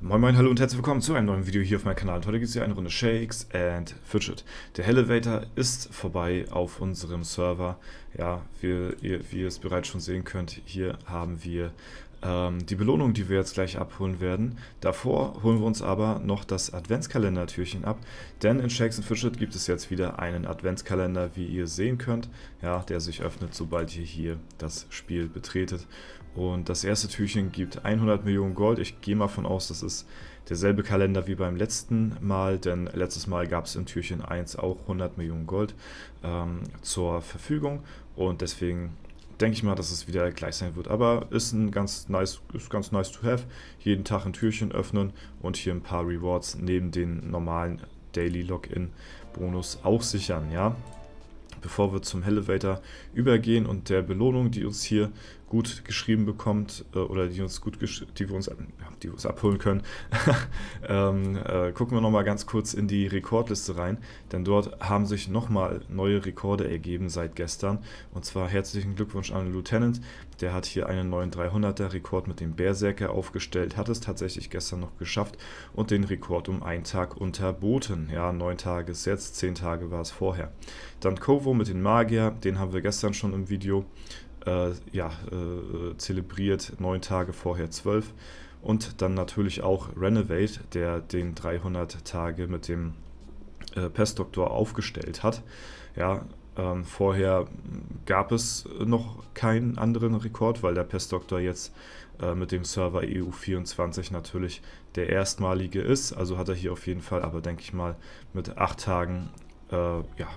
Moin Moin, hallo und herzlich willkommen zu einem neuen Video hier auf meinem Kanal. Und heute gibt es hier eine Runde Shakes and Fidget. Der Elevator ist vorbei auf unserem Server. Ja, wie ihr es bereits schon sehen könnt, hier haben wir die Belohnung, die wir jetzt gleich abholen werden. Davor holen wir uns aber noch das Adventskalender-Türchen ab, denn in Shakes and Fidget gibt es jetzt wieder einen Adventskalender, wie ihr sehen könnt, ja, der sich öffnet, sobald ihr hier das Spiel betretet. Und das erste Türchen gibt 100 Millionen Gold. Ich gehe mal von aus, das ist derselbe Kalender wie beim letzten Mal, denn letztes Mal gab es in Türchen 1 auch 100 Millionen Gold zur Verfügung und deswegen denke ich mal, dass es wieder gleich sein wird. Aber ist ganz nice to have. Jeden Tag ein Türchen öffnen und hier ein paar Rewards neben den normalen Daily Login Bonus auch sichern, ja. Bevor wir zum Elevator übergehen und der Belohnung, die uns hier gut geschrieben bekommt oder die wir uns abholen können, gucken wir nochmal ganz kurz in die Rekordliste rein, denn dort haben sich nochmal neue Rekorde ergeben seit gestern. Und zwar herzlichen Glückwunsch an Lieutenant, der hat hier einen neuen 300er Rekord mit dem Berserker aufgestellt, hat es tatsächlich gestern noch geschafft und den Rekord um einen Tag unterboten. Ja, 9 Tage ist jetzt, 10 Tage war es vorher. Dann Kovo mit dem Magier, den haben wir gestern schon im Video zelebriert, 9 Tage vorher 12. Und dann natürlich auch Renovate, der den 300 Tage mit dem Pestdoktor aufgestellt hat. Ja, vorher gab es noch keinen anderen Rekord, weil der Pestdoktor jetzt mit dem Server EU24 natürlich der erstmalige ist. Also hat er hier auf jeden Fall, aber denke ich mal, mit 8 Tagen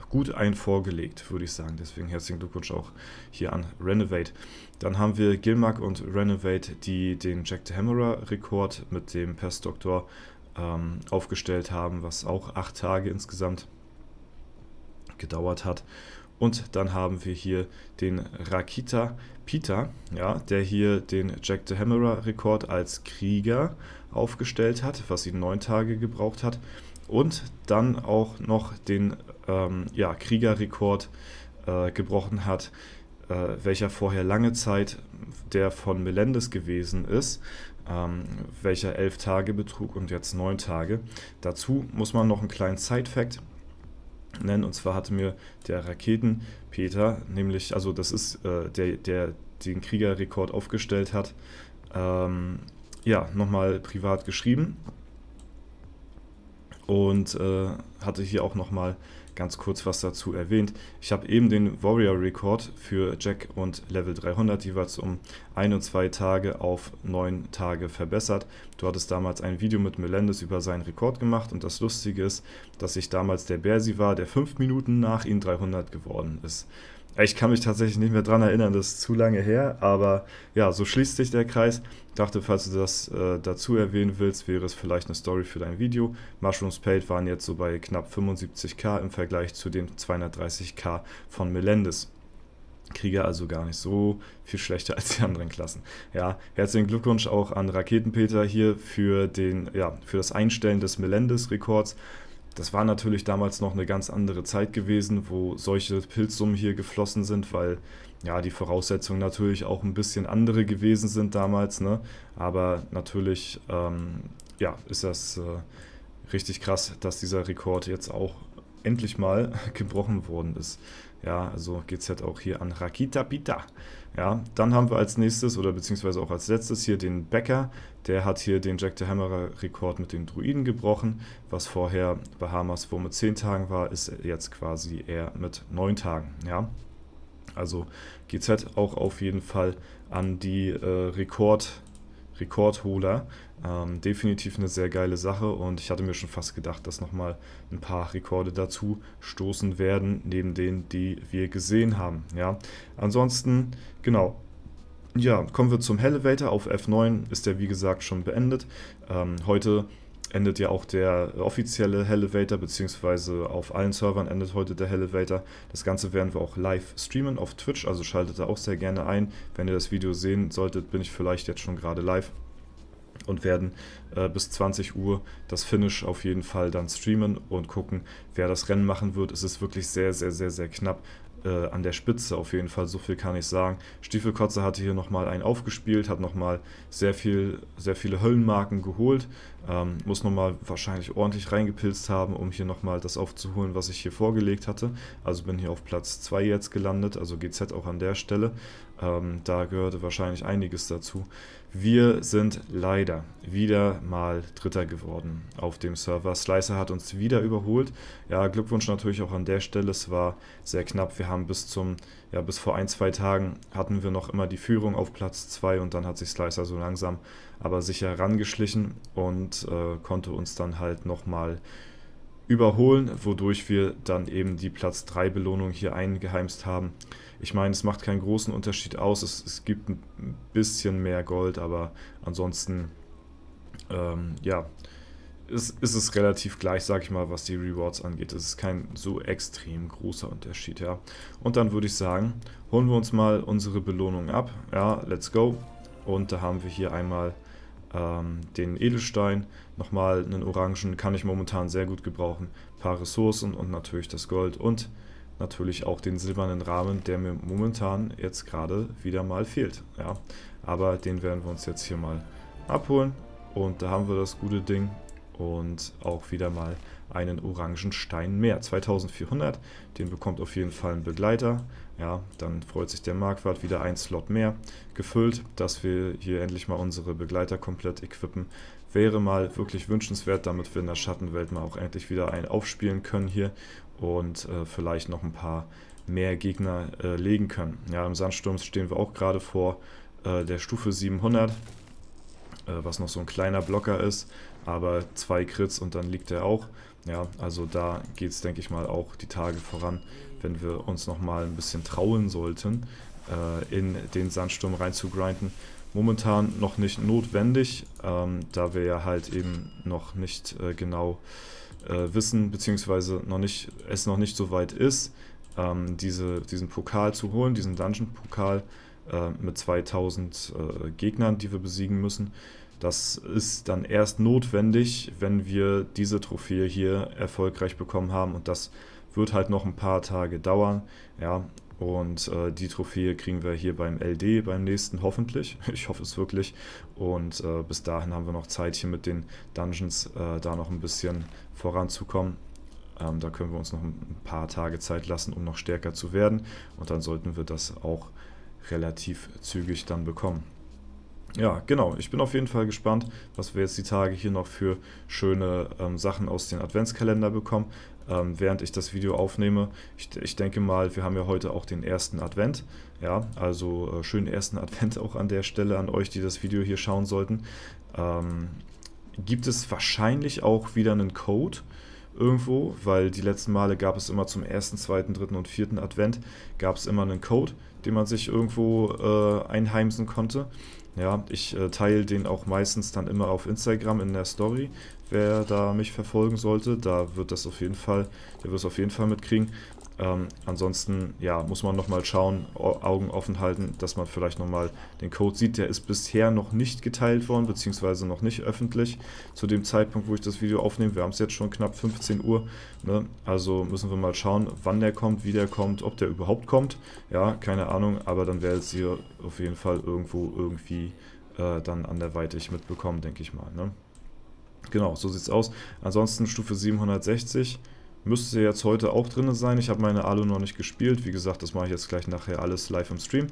gut einen vorgelegt, würde ich sagen. Deswegen herzlichen Glückwunsch auch hier an Renovate. Dann haben wir Gilmag und Renovate, die den Jack the Hammerer-Rekord mit dem Pestdoktor aufgestellt haben, was auch 8 Tage insgesamt gedauert hat. Und dann haben wir hier den Rakita Peter, ja, der hier den Jack the Hammerer-Rekord als Krieger aufgestellt hat, was ihn 9 Tage gebraucht hat. Und dann auch noch den Kriegerrekord gebrochen hat, welcher vorher lange Zeit der von Melendez gewesen ist, welcher 11 Tage betrug und jetzt 9 Tage. Dazu muss man noch einen kleinen Side-Fact nennen, und zwar hatte mir der Raketen-Peter, nämlich, also das ist der den Kriegerrekord aufgestellt hat, nochmal privat geschrieben. Und hatte hier auch nochmal ganz kurz was dazu erwähnt. Ich habe eben den Warrior-Rekord für Jack und Level 300 jeweils um 1 und 2 Tage auf 9 Tage verbessert. Du hattest damals ein Video mit Melendez über seinen Rekord gemacht und das Lustige ist, dass ich damals der Bersi war, der 5 Minuten nach ihm 300 geworden ist. Ich kann mich tatsächlich nicht mehr dran erinnern, das ist zu lange her, aber ja, so schließt sich der Kreis. Ich dachte, falls du das dazu erwähnen willst, wäre es vielleicht eine Story für dein Video. Mushrooms Paid waren jetzt so bei knapp 75k im Vergleich zu den 230k von Melendez. Krieger also gar nicht so viel schlechter als die anderen Klassen. Ja, herzlichen Glückwunsch auch an Raketenpeter hier für das Einstellen des Melendez-Rekords. Das war natürlich damals noch eine ganz andere Zeit gewesen, wo solche Pilzsummen hier geflossen sind, weil ja die Voraussetzungen natürlich auch ein bisschen andere gewesen sind damals, ne? Aber natürlich ist das richtig krass, dass dieser Rekord jetzt auch endlich mal gebrochen worden ist. Ja, also GZ auch hier an Rakita Pita. Ja, dann haben wir als nächstes oder beziehungsweise auch als letztes hier den Bäcker. Der hat hier den Jack the Hammerer Rekord mit dem Druiden gebrochen. Was vorher Bahamas wo mit 10 Tagen war, ist jetzt quasi eher mit 9 Tagen. Ja, also GZ auch auf jeden Fall an die Rekordholer. Definitiv eine sehr geile Sache und ich hatte mir schon fast gedacht, dass nochmal ein paar Rekorde dazu stoßen werden, neben denen, die wir gesehen haben. Ja, ansonsten, genau. Ja, kommen wir zum Elevator. Auf F9 ist der wie gesagt schon beendet. Heute endet ja auch der offizielle Elevator, beziehungsweise auf allen Servern endet heute der Elevator. Das Ganze werden wir auch live streamen auf Twitch, also schaltet da auch sehr gerne ein. Wenn ihr das Video sehen solltet, bin ich vielleicht jetzt schon gerade live und werden bis 20 Uhr das Finish auf jeden Fall dann streamen und gucken, wer das Rennen machen wird. Es ist wirklich sehr, sehr, sehr, sehr knapp. an der Spitze auf jeden Fall, so viel kann ich sagen. Stiefelkotze hatte hier nochmal einen aufgespielt, hat nochmal sehr viele Höllenmarken geholt, muss nochmal wahrscheinlich ordentlich reingepilzt haben, um hier nochmal das aufzuholen, was ich hier vorgelegt hatte. Also bin hier auf Platz 2 jetzt gelandet, also GZ auch an der Stelle. Da gehörte wahrscheinlich einiges dazu. Wir sind leider wieder mal Dritter geworden auf dem Server. Slicer hat uns wieder überholt. Ja, Glückwunsch natürlich auch an der Stelle. Es war sehr knapp. Wir haben bis vor 1, 2 Tagen hatten wir noch immer die Führung auf Platz 2 und dann hat sich Slicer so langsam aber sicher rangeschlichen und konnte uns dann halt nochmal überholen, wodurch wir dann eben die Platz 3 Belohnung hier eingeheimst haben. Ich meine, es macht keinen großen Unterschied aus, es gibt ein bisschen mehr Gold, aber ansonsten ist es relativ gleich, sag ich mal, was die Rewards angeht. Es ist kein so extrem großer Unterschied, ja. Und dann würde ich sagen, holen wir uns mal unsere Belohnung ab. Ja, let's go. Und da haben wir hier einmal den Edelstein, nochmal einen Orangen, kann ich momentan sehr gut gebrauchen. Ein paar Ressourcen und natürlich das Gold und natürlich auch den silbernen Rahmen, der mir momentan jetzt gerade wieder mal fehlt. Ja, aber den werden wir uns jetzt hier mal abholen und da haben wir das gute Ding und auch wieder mal einen orangen Stein mehr. 2400, den bekommt auf jeden Fall ein Begleiter. Ja, dann freut sich der Marquardt, wieder ein Slot mehr gefüllt, dass wir hier endlich mal unsere Begleiter komplett equippen. Wäre mal wirklich wünschenswert, damit wir in der Schattenwelt mal auch endlich wieder einen aufspielen können hier und vielleicht noch ein paar mehr Gegner legen können. Ja, im Sandsturm stehen wir auch gerade vor der Stufe 700, was noch so ein kleiner Blocker ist, aber 2 Crits und dann liegt er auch. Ja, also da geht es, denke ich mal, auch die Tage voran, wenn wir uns nochmal ein bisschen trauen sollten, in den Sandsturm rein zu grinden. Momentan noch nicht notwendig, da wir ja halt eben noch nicht genau wissen, beziehungsweise es noch nicht so weit ist, diesen Pokal zu holen, diesen Dungeon-Pokal mit 2000 Gegnern, die wir besiegen müssen. Das ist dann erst notwendig, wenn wir diese Trophäe hier erfolgreich bekommen haben und das wird halt noch ein paar Tage dauern, ja, und die Trophäe kriegen wir hier beim LD, beim nächsten hoffentlich, ich hoffe es wirklich und bis dahin haben wir noch Zeit hier mit den Dungeons da noch ein bisschen voranzukommen. Da können wir uns noch ein paar Tage Zeit lassen, um noch stärker zu werden und dann sollten wir das auch relativ zügig dann bekommen. Ja, genau. Ich bin auf jeden Fall gespannt, was wir jetzt die Tage hier noch für schöne Sachen aus den Adventskalender bekommen, während ich das Video aufnehme. Ich denke mal, wir haben ja heute auch den ersten Advent. Ja, also schönen ersten Advent auch an der Stelle an euch, die das Video hier schauen sollten. Gibt es wahrscheinlich auch wieder einen Code irgendwo, weil die letzten Male gab es immer zum 1., 2., 3. und 4. Advent gab es immer einen Code, den man sich irgendwo einheimsen konnte. Ja, ich teile den auch meistens dann immer auf Instagram in der Story. Wer da mich verfolgen sollte, da wird das auf jeden Fall, der wird es auf jeden Fall mitkriegen. Ansonsten, ja, muss man nochmal schauen, Augen offen halten, dass man vielleicht nochmal den Code sieht. Der ist bisher noch nicht geteilt worden, beziehungsweise noch nicht öffentlich zu dem Zeitpunkt, wo ich das Video aufnehme. Wir haben es jetzt schon knapp 15 Uhr, ne? Also müssen wir mal schauen, wann der kommt, wie der kommt, ob der überhaupt kommt. Ja, keine Ahnung, aber dann werdet ihr auf jeden Fall irgendwie dann anderweitig mitbekommen, denke ich mal, ne? Genau, so sieht es aus. Ansonsten Stufe 760. Müsste jetzt heute auch drin sein. Ich habe meine Alu noch nicht gespielt. Wie gesagt, das mache ich jetzt gleich nachher alles live im Stream,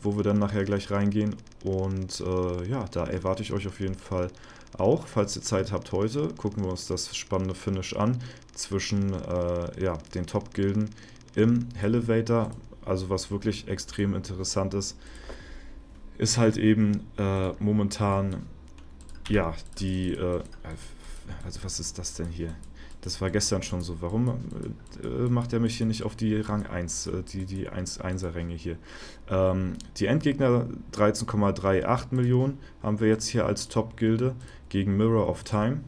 wo wir dann nachher gleich reingehen. Und ja, da erwarte ich euch auf jeden Fall auch. Falls ihr Zeit habt heute, gucken wir uns das spannende Finish an zwischen den Top-Gilden im Elevator. Also was wirklich extrem interessant ist halt eben momentan, ja, also was ist das denn hier? Das war gestern schon so. Warum macht er mich hier nicht auf die Rang 1, die 1er-Ränge hier? Die Endgegner 13,38 Millionen haben wir jetzt hier als Top-Gilde gegen Mirror of Time,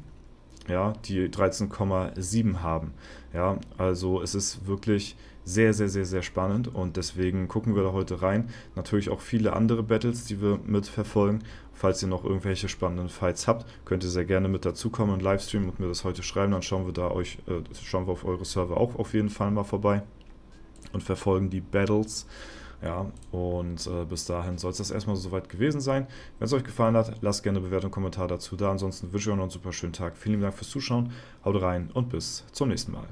ja, die 13,7 haben. Ja, also es ist wirklich sehr, sehr, sehr, sehr spannend und deswegen gucken wir da heute rein. Natürlich auch viele andere Battles, die wir mitverfolgen. Falls ihr noch irgendwelche spannenden Fights habt, könnt ihr sehr gerne mit dazukommen und livestreamen und mir das heute schreiben. Dann schauen wir auf eure Server auch auf jeden Fall mal vorbei. und verfolgen die Battles. Ja, und bis dahin soll es das erstmal soweit gewesen sein. Wenn es euch gefallen hat, lasst gerne eine Bewertung, einen Kommentar dazu da. Ansonsten wünsche ich euch noch einen super schönen Tag. Vielen Dank fürs Zuschauen. Haut rein und bis zum nächsten Mal.